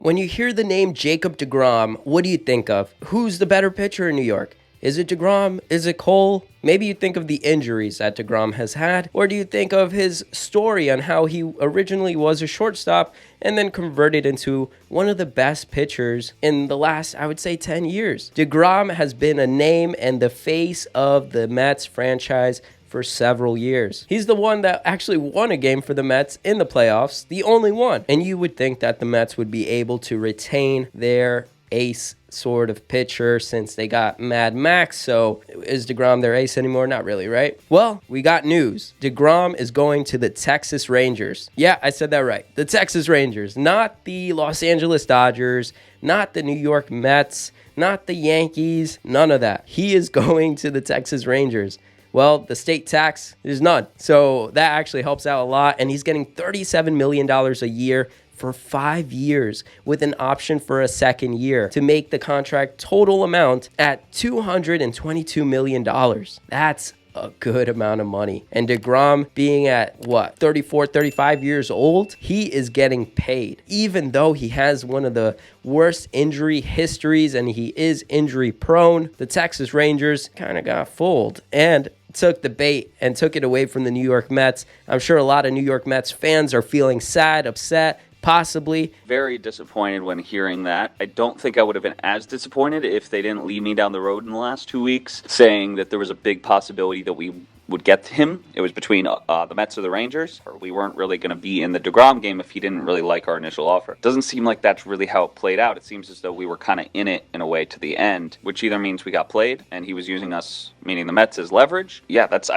When you hear the name Jacob DeGrom, what do you think of? Who's the better pitcher in New York? Is it DeGrom? Is it Cole? Maybe you think of the injuries that DeGrom has had, or do you think of his story on how he originally was a shortstop and then converted into one of the best pitchers in the last, I would say, 10 years? DeGrom has been a name and the face of the Mets franchise for several years. He's the one that actually won a game for the Mets in the playoffs, the only one. And you would think that the Mets would be able to retain their ace sort of pitcher since they got Mad Max. So is DeGrom their ace anymore? Not really, right? Well, we got news. DeGrom is going to the Texas Rangers. Yeah, I said that right. The Texas Rangers, not the Los Angeles Dodgers, not the New York Mets, not the Yankees, none of that. He is going to the Texas Rangers. Well, the state tax is none. So that actually helps out a lot. And he's getting $37 million a year for 5 years with an option for a second year to make the contract total amount at $222 million. That's a good amount of money. And DeGrom being at 34, 35 years old, he is getting paid. Even though he has one of the worst injury histories and he is injury prone, the Texas Rangers kind of got fooled and took the bait and took it away from the New York Mets. I'm sure a lot of New York Mets fans are feeling sad, upset, possibly. Very disappointed when hearing that. I don't think I would have been as disappointed if they didn't lead me down the road in the last 2 weeks, saying that there was a big possibility that we would get him. It was between the Mets or the Rangers. Or we weren't really going to be in the DeGrom game if he didn't really like our initial offer. Doesn't seem like that's really how it played out. It seems as though we were kind of in it in a way to the end, which either means we got played and he was using us, meaning the Mets, as leverage. Yeah, that's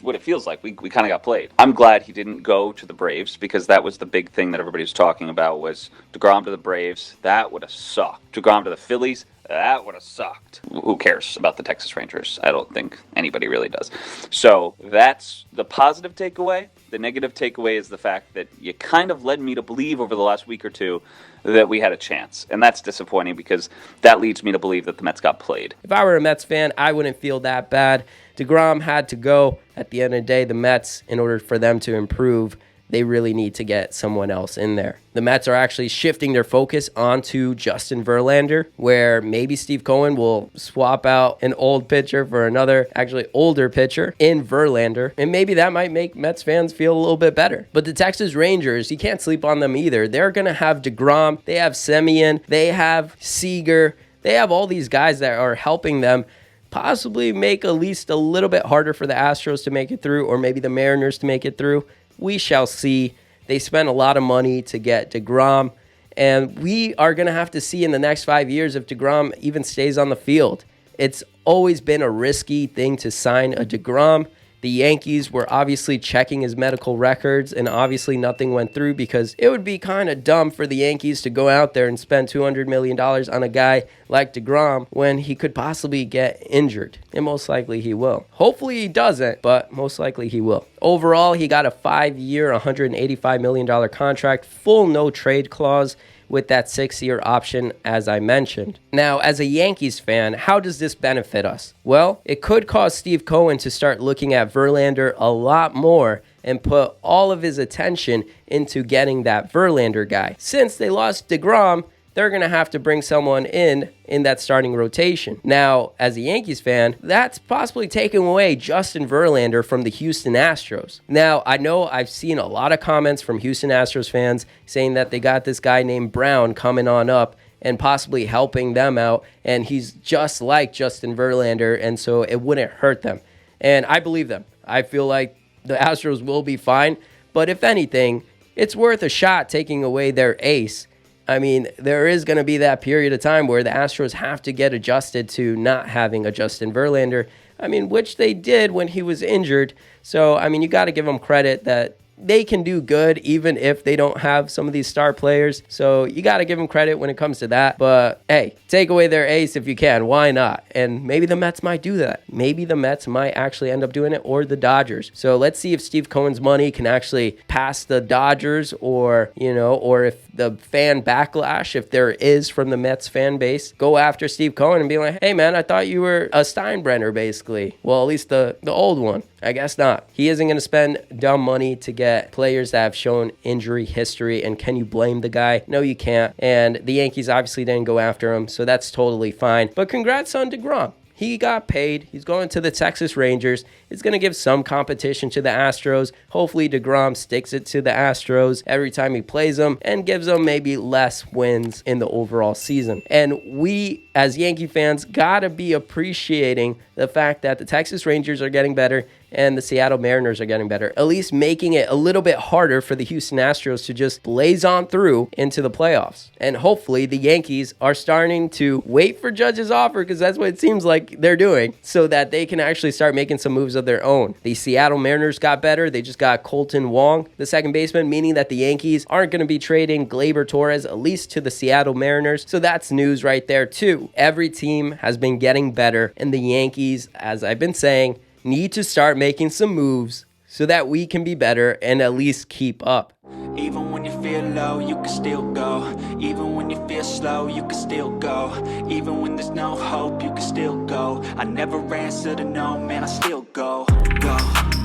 what it feels like. We kind of got played. I'm glad he didn't go to the Braves because that was the big thing that everybody was talking about was DeGrom to the Braves. That would have sucked. DeGrom to the Phillies. That would have sucked. Who cares about the Texas Rangers? I don't think anybody really does. So that's the positive takeaway. The negative takeaway is the fact that you kind of led me to believe over the last week or two that we had a chance. And that's disappointing because that leads me to believe that the Mets got played. If I were a Mets fan, I wouldn't feel that bad. DeGrom had to go. At the end of the day, the Mets, in order for them to improve, they really need to get someone else in there. The Mets are actually shifting their focus onto Justin Verlander, where maybe Steve Cohen will swap out an old pitcher for another, actually older pitcher in Verlander. And maybe that might make Mets fans feel a little bit better. But the Texas Rangers, you can't sleep on them either. They're going to have DeGrom, they have Semien, they have Seager, they have all these guys that are helping them possibly make at least a little bit harder for the Astros to make it through, or maybe the Mariners to make it through. We shall see. They spent a lot of money to get DeGrom, and we are going to have to see in the next 5 years if DeGrom even stays on the field. It's always been a risky thing to sign a DeGrom. The Yankees were obviously checking his medical records, and obviously nothing went through because it would be kind of dumb for the Yankees to go out there and spend $200 million on a guy like DeGrom when he could possibly get injured. And most likely he will. Hopefully he doesn't, but most likely he will. Overall, he got a 5-year, $185 million contract, full no-trade clause, with that 6-year option, as I mentioned. Now, as a Yankees fan, how does this benefit us? Well, it could cause Steve Cohen to start looking at Verlander a lot more and put all of his attention into getting that Verlander guy. Since they lost DeGrom, they're going to have to bring someone in that starting rotation. Now, as a Yankees fan, that's possibly taking away Justin Verlander from the Houston Astros. Now, I know I've seen a lot of comments from Houston Astros fans saying that they got this guy named Brown coming on up and possibly helping them out, and he's just like Justin Verlander, and so it wouldn't hurt them. And I believe them. I feel like the Astros will be fine, but if anything, it's worth a shot taking away their ace. I mean, there is going to be that period of time where the Astros have to get adjusted to not having a Justin Verlander. I mean, which they did when he was injured. So, I mean, you got to give them credit that they can do good even if they don't have some of these star players. So you got to give them credit when it comes to that. But hey, take away their ace if you can. Why not? And maybe the Mets might do that. Maybe the Mets might actually end up doing it, or the Dodgers. So let's see if Steve Cohen's money can actually pass the Dodgers, or if the fan backlash, if there is from the Mets fan base, go after Steve Cohen and be like, hey man, I thought you were a Steinbrenner basically. Well, at least the old one. I guess not. He isn't going to spend dumb money to get players that have shown injury history. And can you blame the guy? No, you can't. And the Yankees obviously didn't go after him, so that's totally fine. But congrats on DeGrom. He got paid. He's going to the Texas Rangers. It's going to give some competition to the Astros. Hopefully DeGrom sticks it to the Astros every time he plays them and gives them maybe less wins in the overall season. And we, as Yankee fans, got to be appreciating the fact that the Texas Rangers are getting better and the Seattle Mariners are getting better, at least making it a little bit harder for the Houston Astros to just blaze on through into the playoffs. And hopefully the Yankees are starting to wait for Judge's offer, because that's what it seems like they're doing, so that they can actually start making some moves of their own. The Seattle Mariners got better. They just got Colton Wong, the second baseman, meaning that the Yankees aren't going to be trading Gleyber Torres, at least to the Seattle Mariners. So that's news right there too. Every team has been getting better, and the Yankees, as I've been saying, need to start making some moves so that we can be better and at least keep up. Even when you feel low, you can still go. Even when you feel slow, you can still go. Even when there's no hope, you can still go. I never answer to no, man, I still go. Go,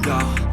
go.